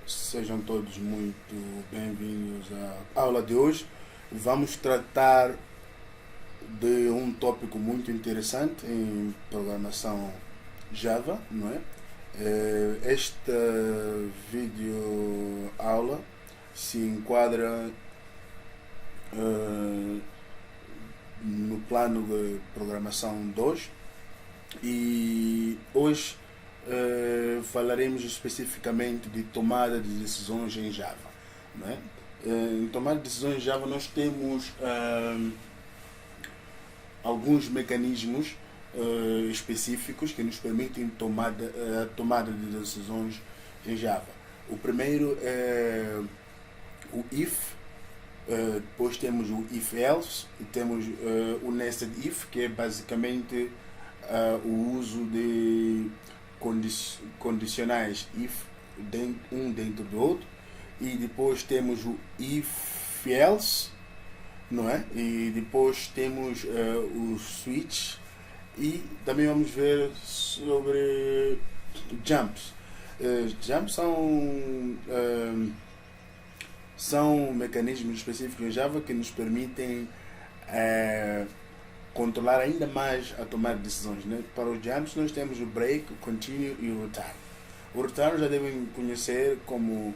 Sejam todos muito bem-vindos à aula de hoje. Vamos tratar de um tópico muito interessante em programação Java, não é? Esta vídeo aula se enquadra no plano de programação 2 e hoje falaremos especificamente de tomada de decisões em Java, não é? Em tomada de decisões em Java nós temos alguns mecanismos específicos que nos permitem a tomada de decisões em Java. O primeiro é o if, depois temos o if-else e temos o nested if, que é basicamente o uso de condicionais if um dentro do outro, e depois temos o if-else, não é? E depois temos os switch, e também vamos ver sobre jumps. Jumps são mecanismos específicos em Java que nos permitem controlar ainda mais a tomada de decisões, né? Para os jumps nós temos o break, o continue e o return. O return já devem conhecer como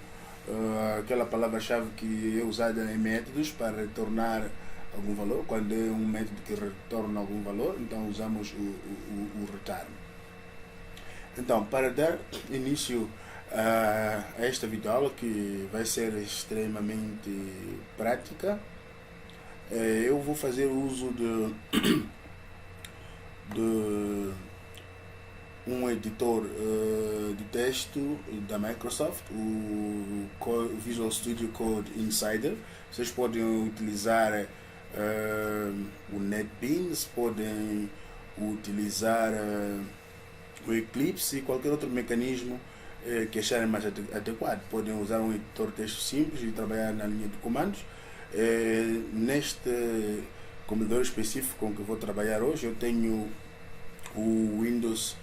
aquela palavra-chave que é usada em métodos para retornar algum valor. Quando é um método que retorna algum valor, então usamos o return. Então, para dar início a esta videoaula, que vai ser extremamente prática, eu vou fazer uso de um editor de texto da Microsoft, o Visual Studio Code Insider. Vocês podem utilizar o NetBeans, podem utilizar o Eclipse e qualquer outro mecanismo que acharem mais adequado. Podem usar um editor de texto simples e trabalhar na linha de comandos. Neste computador específico com que vou trabalhar hoje, eu tenho o Windows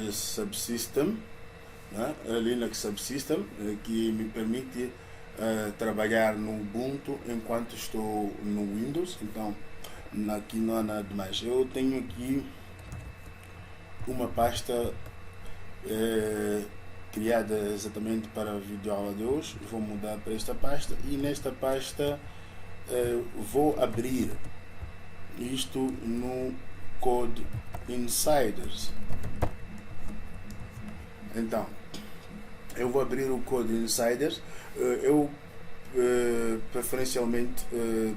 Subsystem, né? A Linux Subsystem, que me permite trabalhar no Ubuntu enquanto estou no Windows. Então aqui não há nada demais. Eu tenho aqui uma pasta criada exatamente para a videoaula de hoje. Vou mudar para esta pasta e nesta pasta vou abrir isto no Code Insiders. Então eu vou abrir o Code Insiders. Eu preferencialmente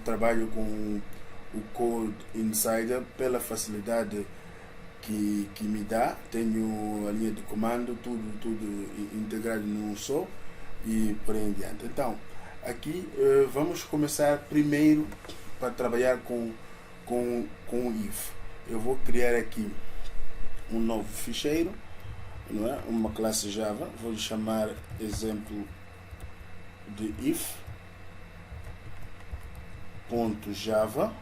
trabalho com o Code Insider pela facilidade que me dá. Tenho a linha de comando, tudo integrado num só e por aí em diante. Então aqui vamos começar primeiro para trabalhar com o if. Eu vou criar aqui um novo ficheiro, não é? Uma classe Java, vou chamar exemplo de if.java,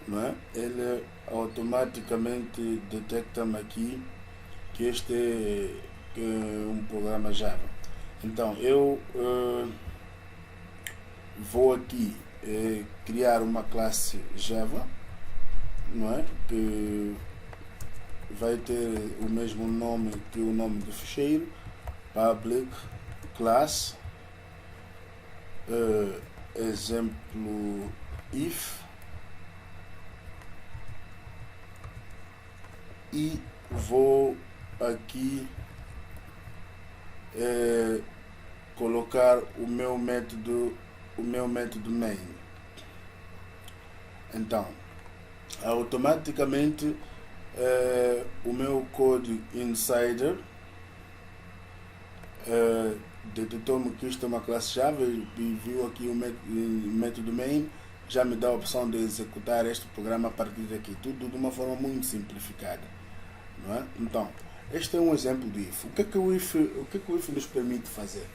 não é? Ele automaticamente detecta-me aqui que este é um programa Java. Então eu vou aqui criar uma classe Java, não é? Que vai ter o mesmo nome que o nome do ficheiro, public class exemplo if, e vou aqui colocar o meu método main. Então automaticamente o meu Code Insider detectou-me que isto é uma classe Java e viu aqui o método main. Já me dá a opção de executar este programa a partir daqui, tudo de uma forma muito simplificada, não é? Então este é um exemplo do if. O que é que o if nos permite fazer?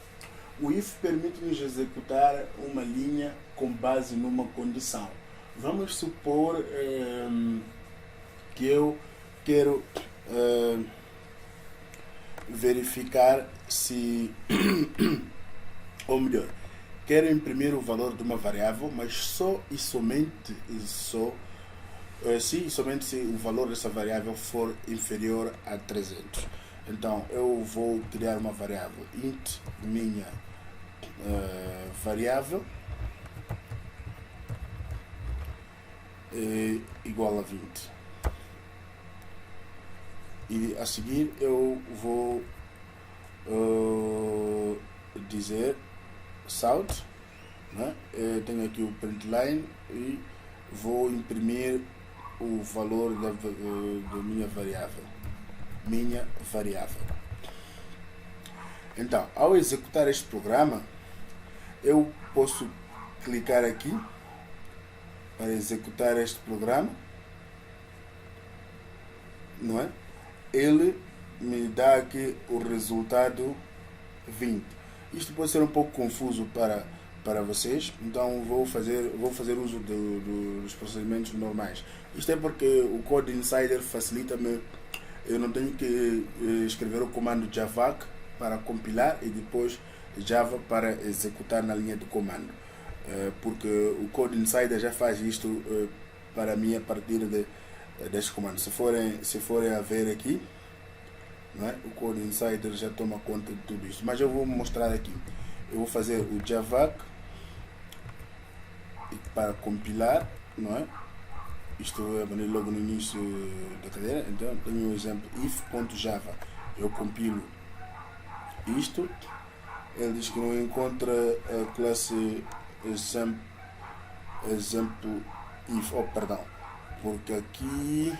O if permite-nos executar uma linha com base numa condição. Vamos supor que eu quero verificar se, ou melhor, quero imprimir o valor de uma variável, mas só e somente se o valor dessa variável for inferior a 300. Então eu vou criar uma variável int minha variável igual a 20. E a seguir eu vou dizer south, né? Eu tenho aqui o println e vou imprimir o valor da minha variável. Então, ao executar este programa, eu posso clicar aqui para executar este programa, não é? Ele me dá aqui o resultado 20. Isto pode ser um pouco confuso para vocês, então vou fazer uso dos procedimentos normais. Isto é porque o Code Insider facilita-me, eu não tenho que escrever o comando javac para compilar e depois java para executar na linha de comando, porque o Code Insider já faz isto para mim a partir deste comando. Se forem a ver aqui, não é? O Code Insider já toma conta de tudo isso, mas eu vou mostrar aqui. Eu vou fazer o javac para compilar, não é? Isto é logo no início da cadeira. Então tenho um exemplo if.java. Eu compilo isto, ele diz que não encontra a classe example if, perdão, porque aqui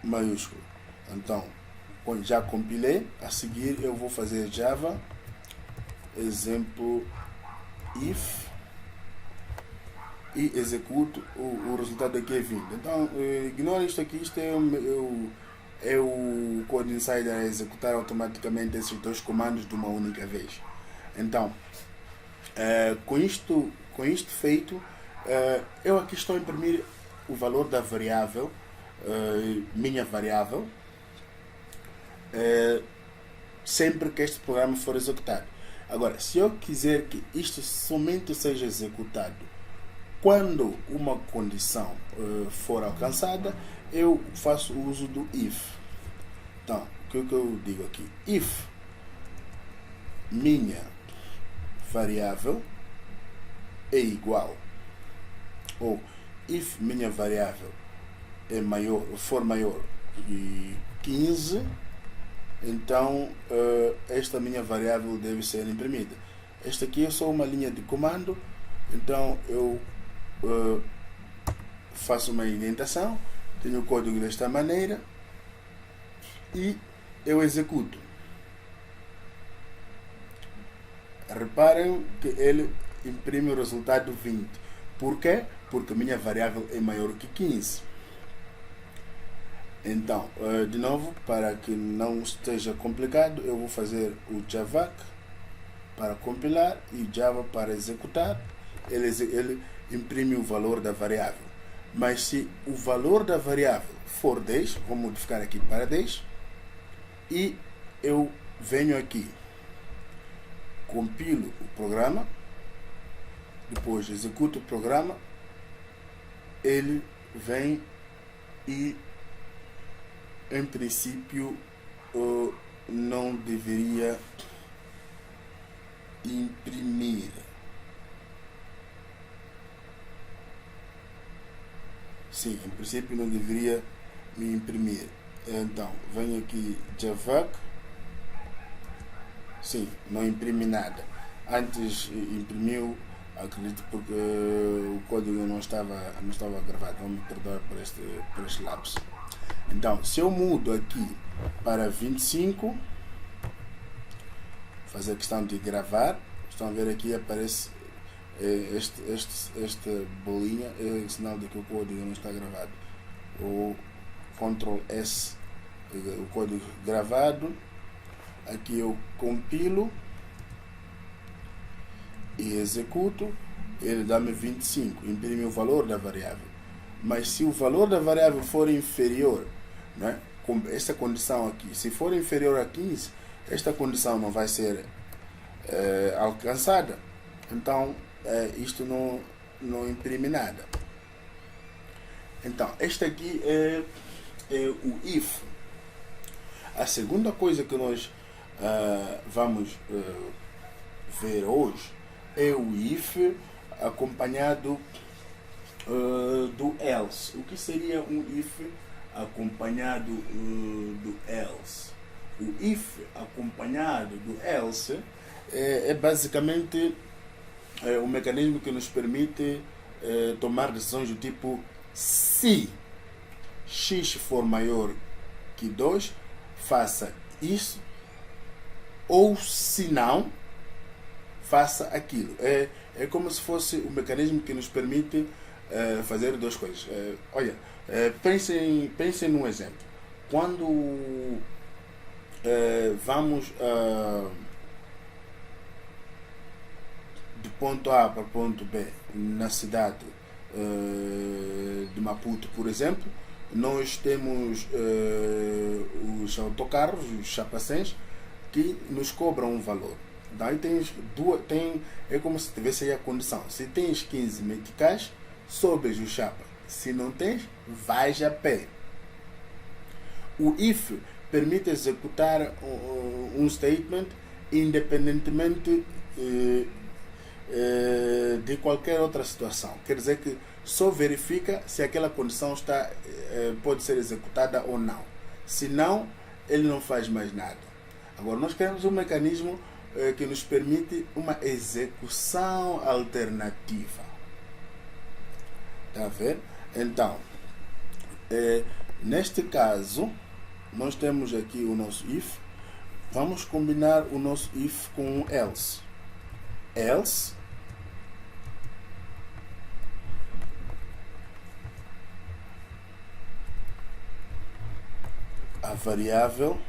maiúsculo. Então já compilei, a seguir eu vou fazer java exemplo if e executo, o resultado aqui é 20. Então ignora isto aqui, isto é o Code Insider a executar automaticamente esses dois comandos de uma única vez. Então com isto feito, eu aqui estou a imprimir o valor da variável, minha variável, sempre que este programa for executado. Agora, se eu quiser que isto somente seja executado quando uma condição for alcançada, eu faço uso do if. Então, o que eu digo aqui? If minha variável é igual, ou if minha variável for maior que 15, então esta minha variável deve ser imprimida. Esta aqui é só uma linha de comando, então eu faço uma indentação, tenho o código desta maneira e eu executo. Reparem que ele imprime o resultado 20. Por quê? Porque minha variável é maior que 15. Então, de novo, para que não esteja complicado, eu vou fazer o javac para compilar e java para executar. Ele imprime o valor da variável. Mas se o valor da variável for 10, vou modificar aqui para 10 e eu venho aqui, compilo o programa, depois executo o programa, ele vem e em princípio não deveria imprimir. Sim, em princípio não deveria me imprimir. Então, venho aqui javac. Sim, não imprime nada. Antes imprimiu, acredito, porque o código não estava gravado. Vamos me perdoar por este lapso. Então, se eu mudo aqui para 25, fazer a questão de gravar, estão a ver aqui, aparece esta bolinha, é sinal de que o código não está gravado. O Ctrl S, o código gravado. Aqui eu compilo e executo, ele dá-me 25, imprime o valor da variável. Mas se o valor da variável for inferior, né, esta condição aqui, se for inferior a 15, esta condição não vai ser alcançada. Então, isto não imprime nada. Então, este aqui é o if. A segunda coisa que nós vamos ver hoje é o if acompanhado do else. O que seria um if acompanhado do else? O if acompanhado do else é basicamente um mecanismo que nos permite tomar decisões do tipo: se x for maior que 2, faça isso, ou se não, faça aquilo. É como se fosse um mecanismo que nos permite fazer duas coisas. Pensem num exemplo. Quando vamos de ponto A para ponto B na cidade de Maputo, por exemplo, nós temos os autocarros, os chapacens, que nos cobram um valor. Daí é como se tivesse aí a condição: se tens 15 meticais, sobres o chapa; se não tens, vais a pé. O if permite executar um statement independentemente de qualquer outra situação. Quer dizer que só verifica se aquela condição pode ser executada ou não. Se não, ele não faz mais nada. Agora, nós queremos um mecanismo que nos permite uma execução alternativa. Está a ver? Então, neste caso, nós temos aqui o nosso if. Vamos combinar o nosso if com o else. Else a variável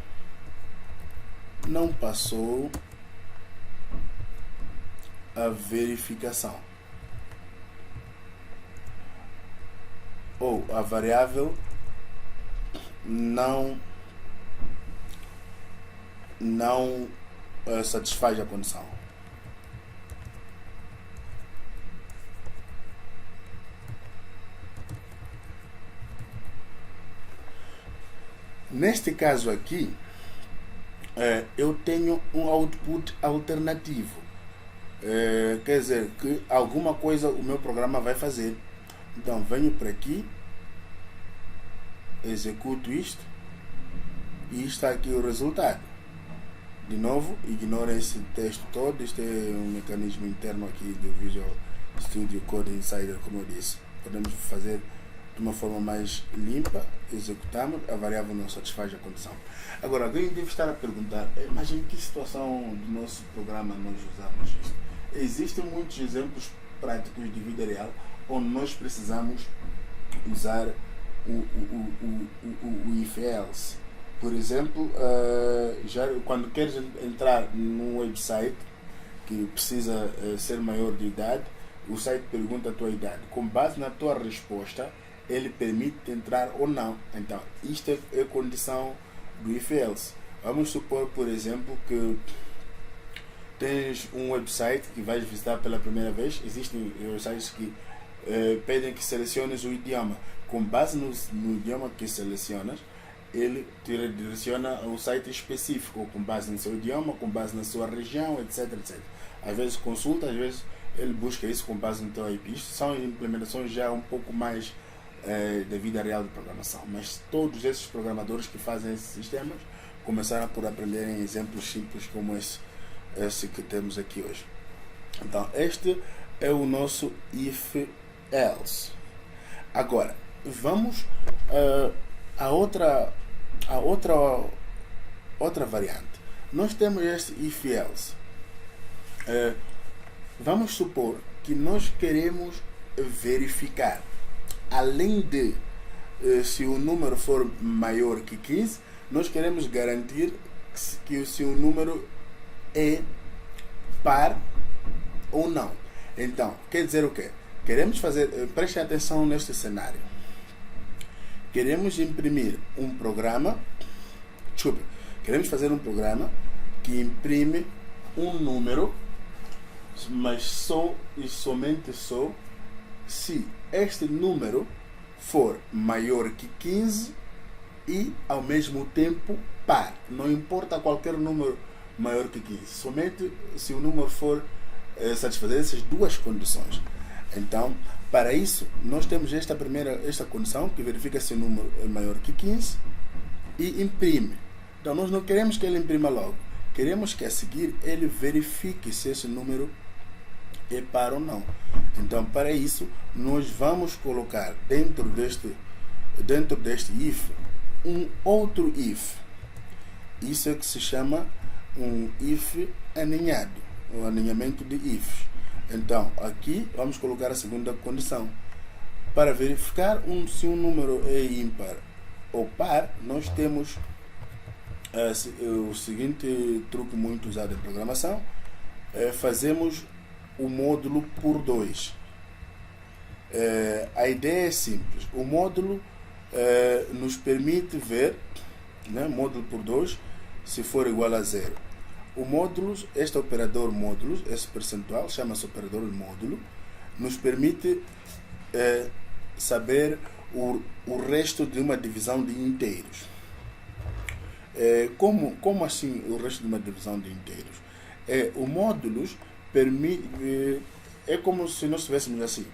não passou a verificação, ou a variável não satisfaz a condição. Neste caso aqui, eu tenho um output alternativo. Quer dizer que alguma coisa o meu programa vai fazer. Então, venho para aqui, executo isto, e está aqui o resultado. De novo, ignora esse texto todo. Este é um mecanismo interno aqui do Visual Studio Code Insider, como eu disse. Podemos fazer de uma forma mais limpa, executamos, a variável não satisfaz a condição. Agora, alguém deve estar a perguntar: mas em que situação do nosso programa nós usamos isto? Existem muitos exemplos práticos de vida real onde nós precisamos usar o if-else. Por exemplo, quando queres entrar num website que precisa ser maior de idade, o site pergunta a tua idade. Com base na tua resposta, ele permite entrar ou não. Então, isto é a condição do if-else. Vamos supor, por exemplo, que tens um website que vais visitar pela primeira vez. Existem websites que pedem que seleciones o idioma. Com base no idioma que selecionas, ele te redireciona a um site específico, com base no seu idioma, com base na sua região, etc, etc. Às vezes consulta, às vezes ele busca isso com base no teu IP. Isto são implementações já um pouco mais da vida real de programação. Mas todos esses programadores que fazem esses sistemas começaram por aprenderem exemplos simples como esse que temos aqui hoje. Então, este é o nosso if-else. Agora, vamos a outra variante. Nós temos este if-else. Vamos supor que nós queremos verificar, além de se o número for maior que 15, nós queremos garantir que se o número é par ou não. Então, quer dizer o quê? Queremos fazer, prestem atenção neste cenário. queremos imprimir um programa, queremos fazer um programa que imprime um número, mas só e somente só se este número for maior que 15 e ao mesmo tempo par. Não importa qualquer número maior que 15, somente se o número for satisfazer essas duas condições. Então, para isso, nós temos esta condição que verifica se o número é maior que 15 e imprime. Então, nós não queremos que ele imprima logo. Queremos que a seguir ele verifique se esse número é par ou não. Então, para isso, nós vamos colocar dentro deste if um outro if. Isso é que se chama um if aninhado, um aninhamento de ifs. Então, aqui vamos colocar a segunda condição. Para verificar se um número é ímpar ou par, nós temos o seguinte truque muito usado em programação. Fazemos o módulo por 2. A ideia é simples. O módulo nos permite ver, né, módulo por 2, se for igual a 0. O módulo, este operador módulos, esse percentual, chama-se operador módulo, nos permite saber o resto de uma divisão de inteiros. Como assim o resto de uma divisão de inteiros? O módulos permite, é como se nós tivéssemos assim,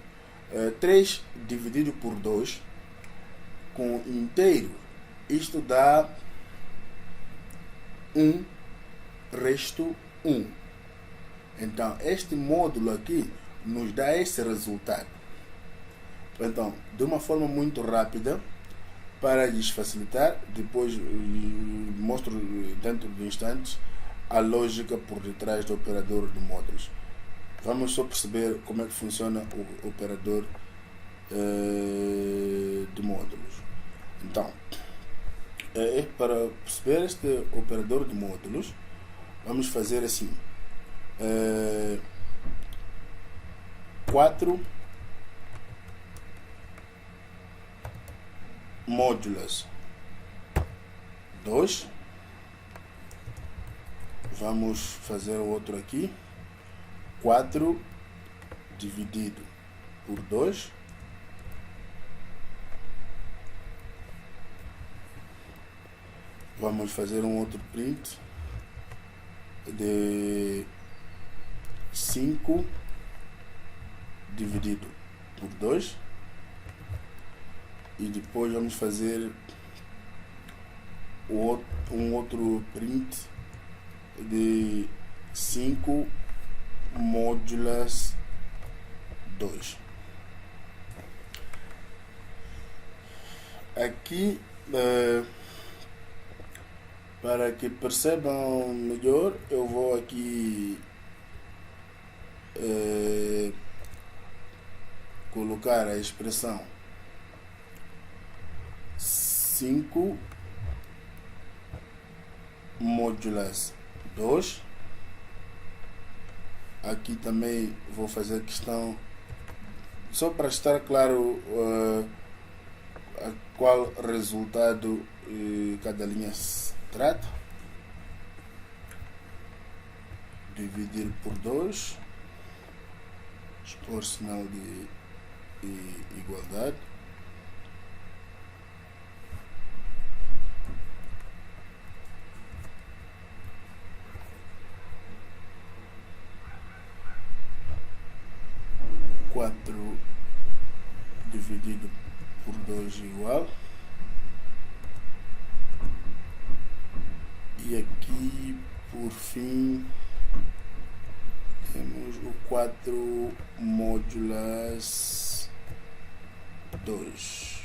3 dividido por 2 com inteiro, isto dá 1 resto 1. Então, este módulo aqui nos dá esse resultado. Então, de uma forma muito rápida, para lhes facilitar, depois mostro dentro de instantes a lógica por detrás do operador de módulos. Vamos só perceber como é que funciona o operador de módulos. Então, para perceber este operador de módulos, vamos fazer assim: 4 módulos 2. Vamos fazer o outro aqui: 4 dividido por 2. Vamos fazer um outro print de 5 dividido por 2. E depois vamos fazer um outro print de 5 módulos 2. Aqui, para que percebam melhor, eu vou aqui colocar a expressão 5 módulos 2. Aqui também vou fazer questão, só para estar claro a qual resultado cada linha se trata. Dividir por 2, expor sinal de igualdade. Dividido por 2 igual. E aqui, por fim, temos o 4 módulos 2.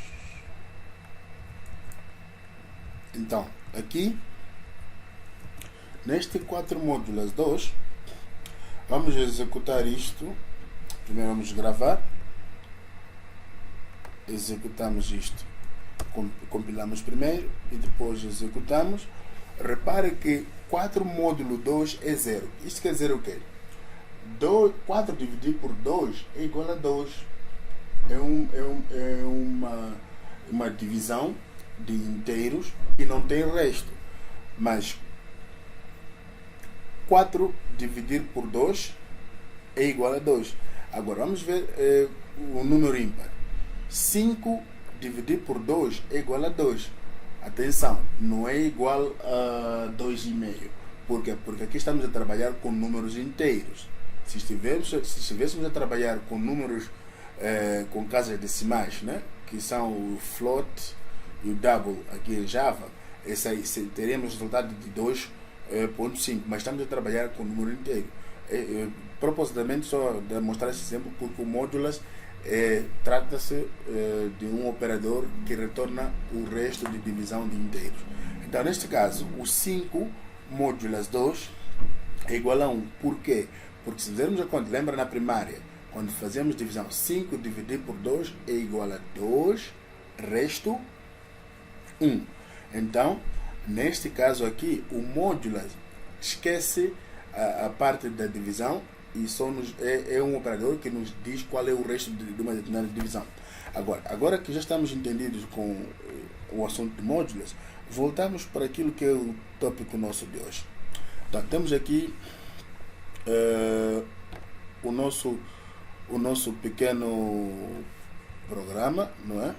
Então, aqui, neste 4 módulos 2, vamos executar isto. Primeiro vamos gravar, executamos isto, compilamos primeiro e depois executamos. Repare que 4 módulo 2 é 0. Isto quer dizer o quê? 4 dividido por 2 é igual a 2. uma divisão de inteiros que não tem resto. Mas 4 dividir por 2 é igual a 2. Agora vamos ver o número ímpar. 5 dividir por 2 é igual a 2. Atenção, não é igual a 2,5. Por quê? Porque aqui estamos a trabalhar com números inteiros. Se estivéssemos a trabalhar com números com casas decimais, né? Que são o float e o double aqui em Java, esse aí, teríamos resultado de 2,5, mas estamos a trabalhar com número inteiro. Propositamente só demonstrar esse exemplo porque o modulas trata-se de um operador que retorna o resto de divisão de inteiros. Então neste caso o 5 módulas 2 é igual a 1. Por quê? Porque se fizermos a conta, lembra na primária, quando fazemos divisão, 5 dividido por 2 é igual a 2, resto 1. Então, neste caso aqui, o módulo esquece a parte da divisão e só é um operador que nos diz qual é o resto de uma determinada divisão. Agora que já estamos entendidos com o assunto de módulos, voltamos para aquilo que é o tópico nosso de hoje. Então, temos aqui o nosso pequeno programa, não é?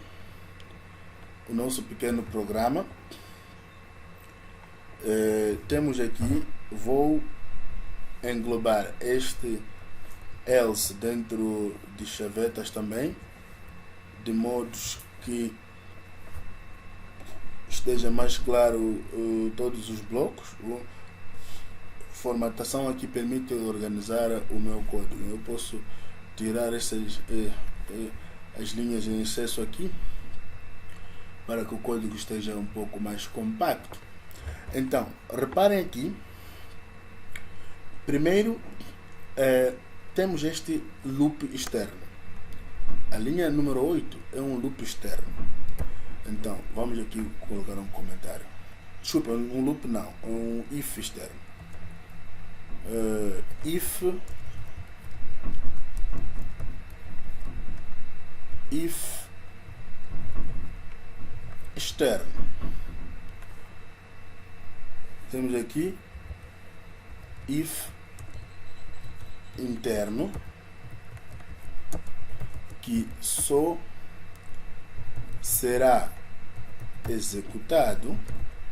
O nosso pequeno programa. Temos aqui, vou englobar este else dentro de chavetas também, de modos que esteja mais claro todos os blocos. Formatação aqui permite organizar o meu código. Eu posso tirar essas as linhas em excesso aqui para que o código esteja um pouco mais compacto. Então, reparem aqui. Primeiro, temos este loop externo. A linha número 8 é um loop externo. Então, vamos aqui colocar um comentário. Desculpa, um loop não, um if externo. If externo. Temos aqui if interno, que só será executado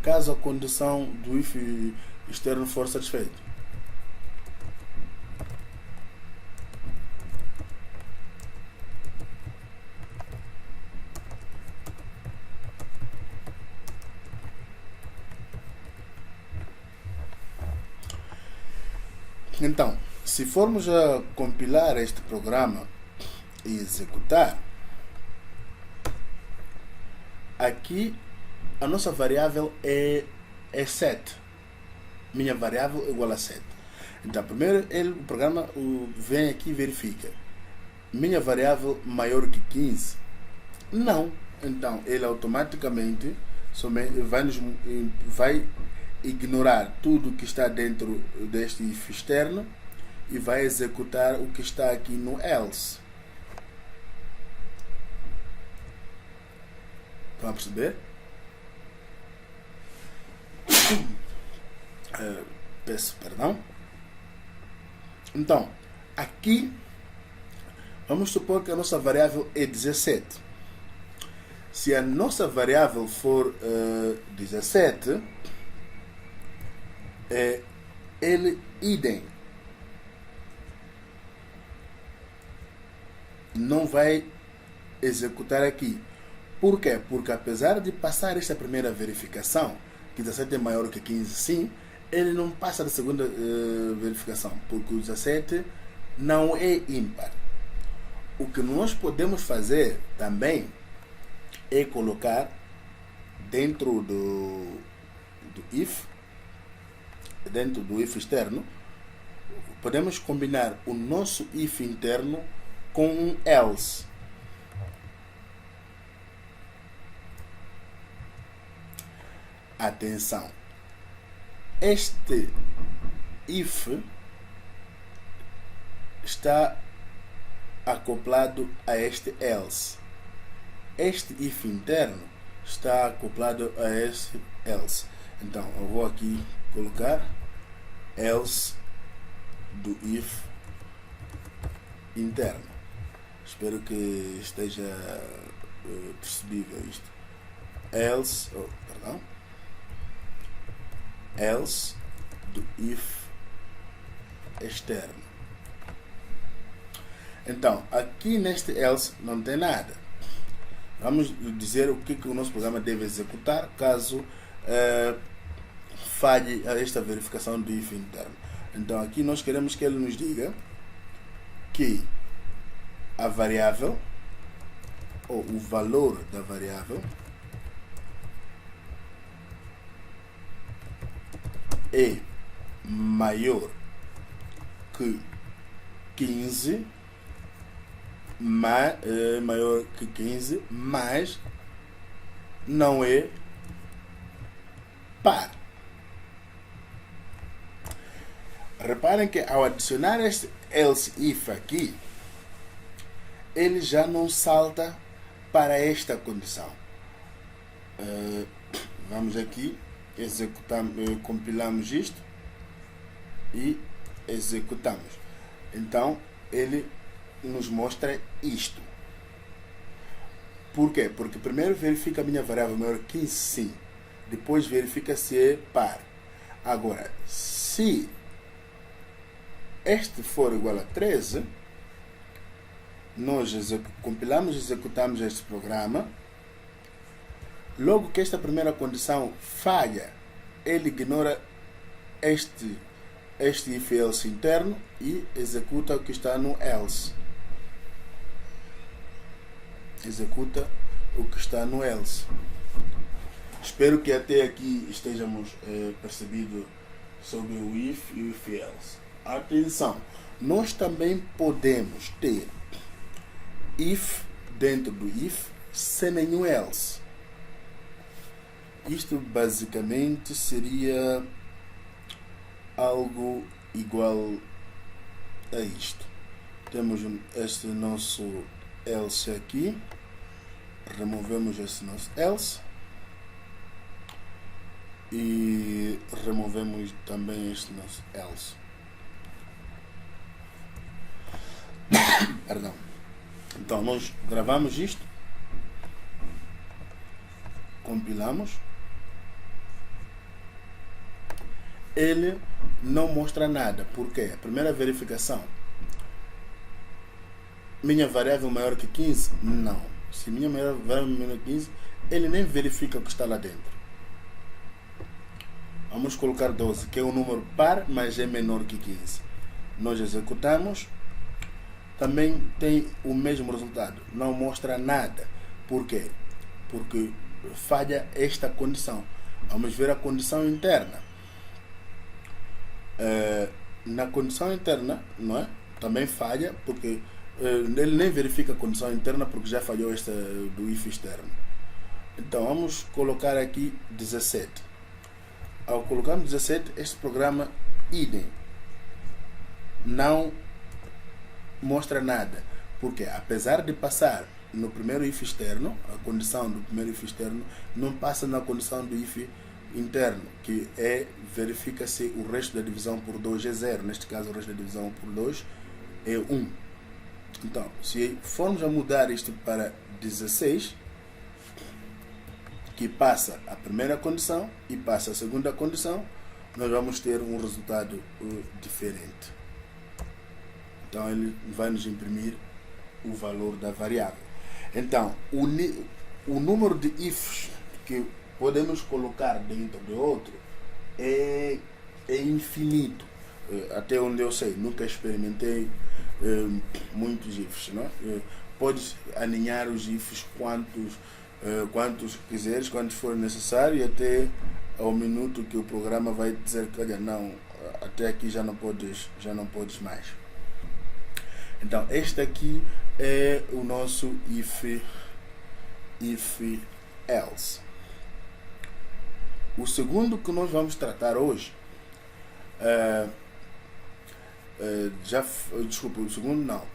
caso a condição do if externo for satisfeita. Então, se formos a compilar este programa e executar, aqui a nossa variável é 7. Minha variável é igual a 7. Então, primeiro o programa vem aqui e verifica. Minha variável maior que 15? Não. Então, ele automaticamente vai ignorar tudo que está dentro deste if externo e vai executar o que está aqui no else. Estão a perceber? Peço perdão. Então, aqui vamos supor que a nossa variável é 17. Se a nossa variável for 17, ele idem não vai executar aqui. Por quê? Porque apesar de passar esta primeira verificação, que 17 é maior que 15, sim, ele não passa da segunda verificação, porque o 17 não é ímpar. O que nós podemos fazer também é colocar dentro do if, dentro do if externo, podemos combinar o nosso if interno com um else. Atenção, este if está acoplado a este else. este if interno está acoplado a esse else. Então eu vou aqui colocar else do if interno. Espero que esteja percebível isto. Else do if externo. Então, aqui neste else não tem nada. Vamos dizer o que o nosso programa deve executar caso falhe esta verificação do if interno. Então, aqui nós queremos que ele nos diga que a variável, ou o valor da variável, é maior que 15, maior que 15, mas não é par. Reparem que ao adicionar este else if aqui, ele já não salta para esta condição. Vamos aqui, compilamos isto e executamos. Então, ele nos mostra isto. Por quê? Porque primeiro verifica a minha variável maior que 15, sim. Depois verifica se é par. Agora, se este for igual a 13, nós compilamos e executamos este programa. Logo que esta primeira condição falha, ele ignora este if else interno e executa o que está no else. Executa o que está no else. Espero que até aqui estejamos percebidos sobre o if e o if else. Atenção, nós também podemos ter if dentro do if sem nenhum else. Isto basicamente seria algo igual a isto. Temos este nosso else aqui, removemos esse nosso else e removemos também este nosso else. Perdão. Então nós gravamos isto, compilamos, ele não mostra nada. Por quê? A primeira verificação, minha variável maior que 15? Não. Se minha variável maior que 15, ele nem verifica o que está lá dentro. Vamos colocar 12, que é um número par, mas é menor que 15. Nós executamos, também tem o mesmo resultado, não mostra nada. Por quê? Porque falha esta condição. Vamos ver a condição interna. Na condição interna, não é? Também falha, porque ele nem verifica a condição interna, porque já falhou esta do if externo. Então vamos colocar aqui 17. Ao colocarmos 17, este programa idem não mostra nada, porque apesar de passar no primeiro if externo, a condição do primeiro if externo não passa na condição do if interno, que verifica se o resto da divisão por 2 é 0. Neste caso, o resto da divisão por 2 é 1. Então, se formos a mudar isto para 16, que passa a primeira condição e passa a segunda condição, nós vamos ter um resultado diferente. Então ele vai nos imprimir o valor da variável. Então, o número de ifs que podemos colocar dentro de outro é infinito. Até onde eu sei, nunca experimentei muitos ifs, não é? Podes alinhar os ifs quantos quiseres, quantos for necessário, e até ao minuto que o programa vai dizer que, olha, não, até aqui já não podes mais. Então, este aqui é o nosso if else. O segundo que nós vamos tratar hoje, desculpa, o segundo não.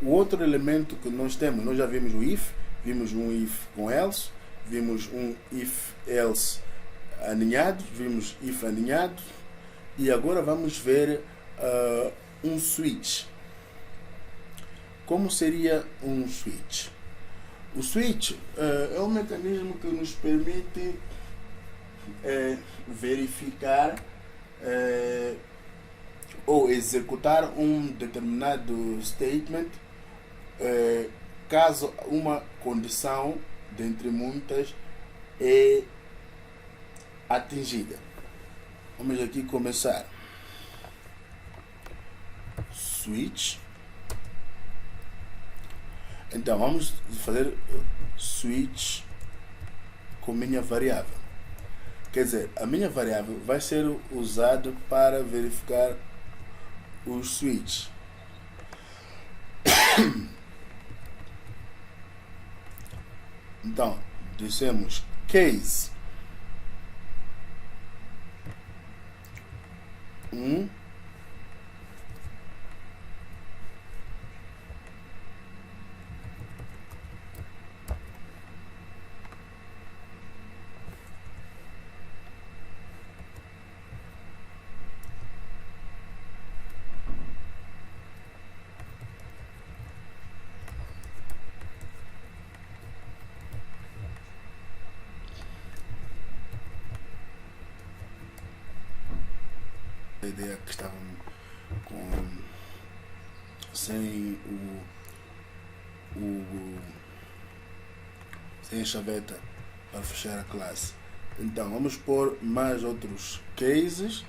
o outro elemento que nós temos, nós já vimos o if, vimos um if com else, vimos um if else aninhado, vimos if aninhado, e agora vamos ver um switch. Como seria um switch? O switch é um mecanismo que nos permite verificar ou executar um determinado statement caso uma condição, dentre muitas, é atingida. Vamos aqui começar. Switch. Então vamos fazer switch com minha variável. Quer dizer, a minha variável vai ser usada para verificar os switch. Então, dissemos case 1 a ideia que estavam sem sem a chaveta para fechar a classe. Então vamos pôr mais outros cases.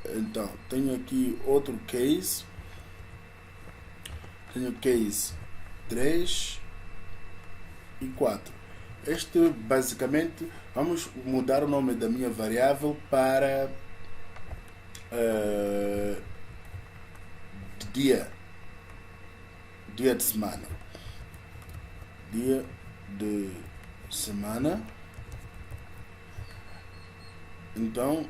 Então tenho aqui outro case, tenho case 3 e 4. Este basicamente, vamos mudar o nome da minha variável para dia de semana, dia de semana. Então,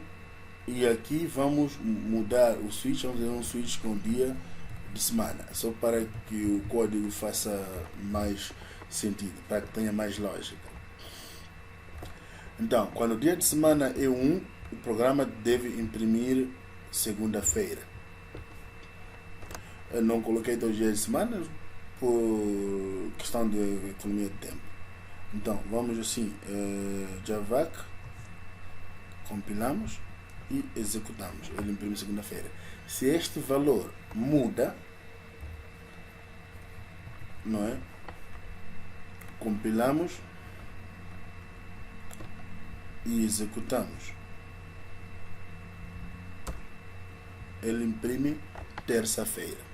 e aqui vamos mudar o switch, vamos fazer um switch com dia de semana, só para que o código faça mais sentido, para que tenha mais lógica. Então, quando o dia de semana é 1, o programa deve imprimir segunda-feira. Eu não coloquei 2 dias de semana por questão de economia de tempo. Então vamos assim, javac, compilamos e executamos. Ele imprime segunda-feira. Se este valor muda, não é? Compilamos e executamos. Ele imprime terça-feira.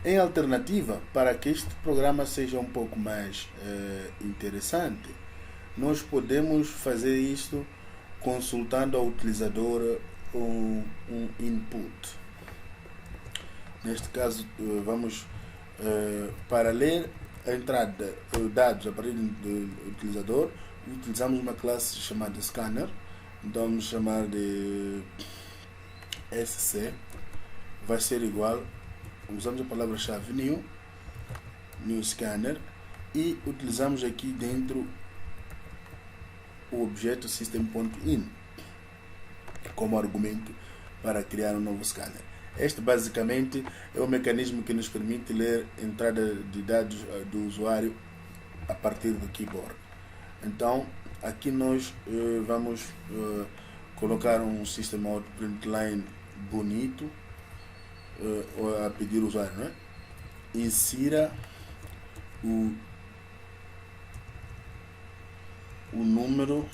Em alternativa, para que este programa seja um pouco mais interessante, nós podemos fazer isto consultando ao utilizador um input. Neste caso, vamos para ler a entrada dados a partir do utilizador, utilizamos uma classe chamada scanner. Então vamos chamar de SC, vai ser igual, usamos a palavra-chave new scanner, e utilizamos aqui dentro o objeto system.in como argumento para criar um novo scanner. Este basicamente é o mecanismo que nos permite ler a entrada de dados do usuário a partir do keyboard. Então aqui nós vamos colocar um system out println bonito a pedir o usuário, não é? Insira o número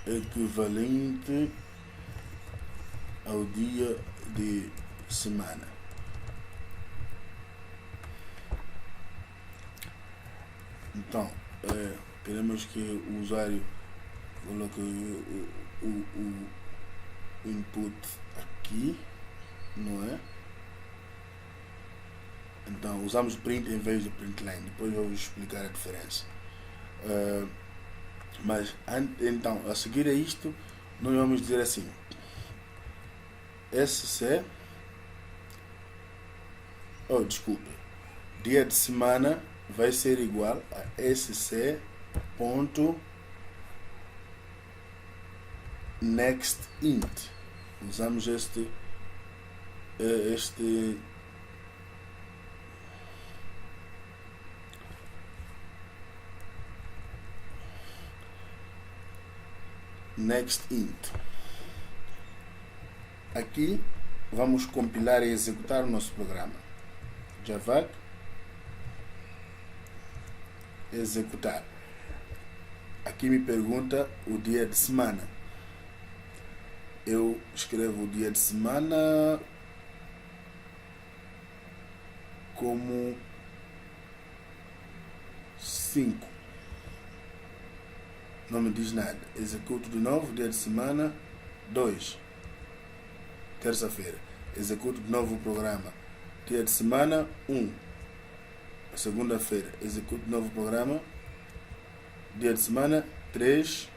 equivalente ao dia de semana. Então queremos que o usuário coloque o input aqui, não é? Então usamos print em vez de println. Depois eu vou explicar a diferença. Mas então, a seguir a isto, nós vamos dizer assim: SC Oh, desculpe. Dia de semana vai ser igual a sc.nextInt. Usamos este nextInt. Aqui vamos compilar e executar o nosso programa. Javac executar. Aqui me pergunta o dia de semana. Eu escrevo o dia de semana como 5. Não me diz nada. Executo de novo, dia de semana 2. Terça-feira. Executo de novo o programa. Dia de semana 1. Segunda-feira. Executo de novo o programa. Dia de semana 3.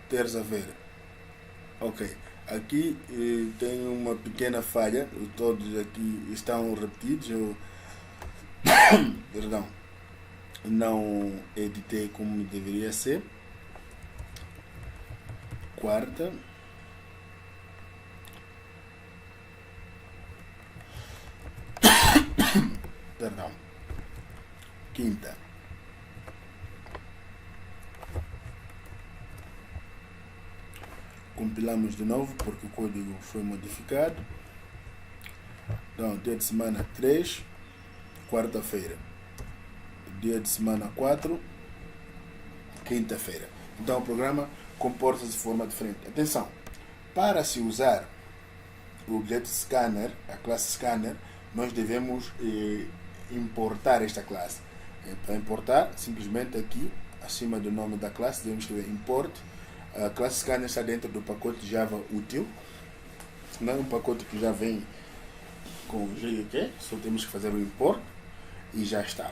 Terça-feira. Ok. Aqui tem uma pequena falha. Todos aqui estão repetidos. Eu perdão, não editei como deveria ser. Quarta. Perdão. Quinta. Compilamos de novo porque o código foi modificado. Então, dia de semana 3, quarta-feira. Dia de semana 4, quinta-feira. Então, o programa comporta-se de forma diferente. Atenção, para se usar o objeto scanner, a classe scanner, nós devemos importar esta classe. Para importar, simplesmente aqui, acima do nome da classe, devemos escrever import. A classe scanner está dentro do pacote Java útil. Não é um pacote que já vem com GUK, só temos que fazer o import e já está.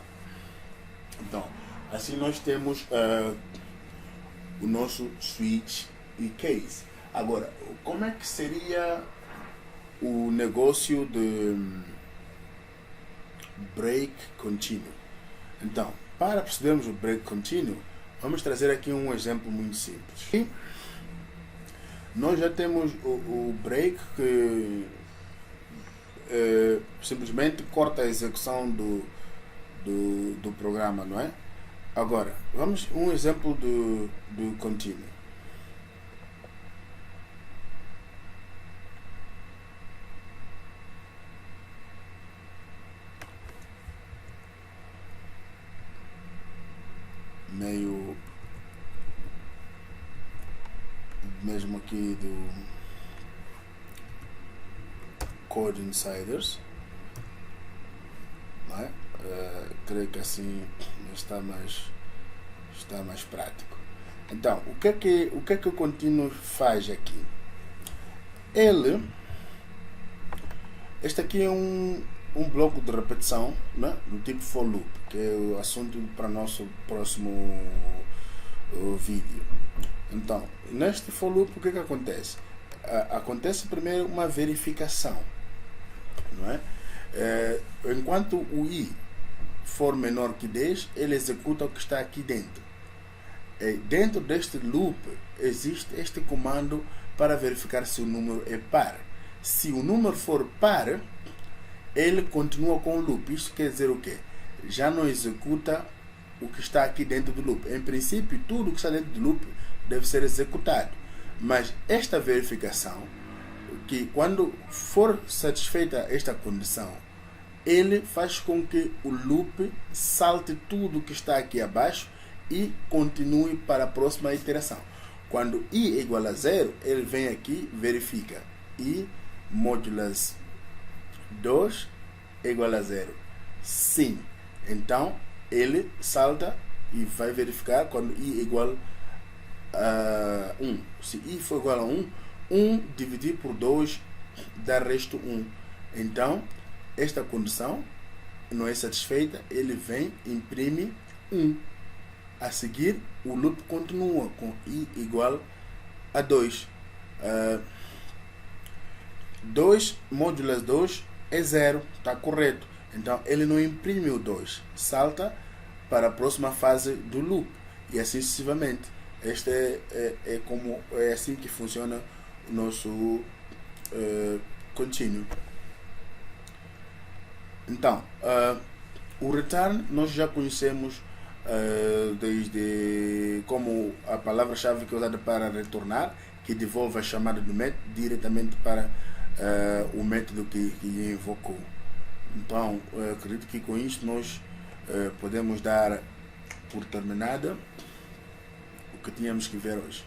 Então, assim nós temos o nosso switch e case. Agora, como é que seria o negócio de break contínuo? Então, para percebermos o break contínuo, vamos trazer aqui um exemplo muito simples. E nós já temos o break que simplesmente corta a execução do programa, não é? Agora, vamos um exemplo do contínuo. Meio mesmo aqui do Code Insiders, não é? Creio que assim está mais prático. Então, o que é que o contínuo faz aqui? Este aqui é um bloco de repetição, né, do tipo for loop, que é o assunto para nosso próximo vídeo. Então, neste for loop, o que acontece? Acontece primeiro uma verificação, não é? Enquanto o i for menor que 10, ele executa o que está aqui dentro. Dentro deste loop existe este comando para verificar se o número é par. Se o número for par, ele continua com o loop. Isto quer dizer o quê? Já não executa o que está aqui dentro do loop. Em princípio, tudo que está dentro do loop deve ser executado. Mas esta verificação, que quando for satisfeita esta condição, ele faz com que o loop salte tudo que está aqui abaixo e continue para a próxima iteração. Quando i é igual a 0, ele vem aqui, verifica. I modulas 2 é igual a 0. Sim. Então, ele salta e vai verificar quando i é igual a 1. Se i for igual a 1, 1 dividido por 2 dá resto 1. Então, esta condição não é satisfeita, ele vem, imprime 1. A seguir, o loop continua com i igual a 2. 2 modulas 2 é 0, está correto. Então ele não imprime o 2, salta para a próxima fase do loop e assim sucessivamente. Este é assim que funciona o nosso contínuo. Então, o return nós já conhecemos desde como a palavra-chave que é usada para retornar, que devolve a chamada do método diretamente para o método que invocou. Então, acredito que com isto nós podemos dar por terminada o que tínhamos que ver hoje.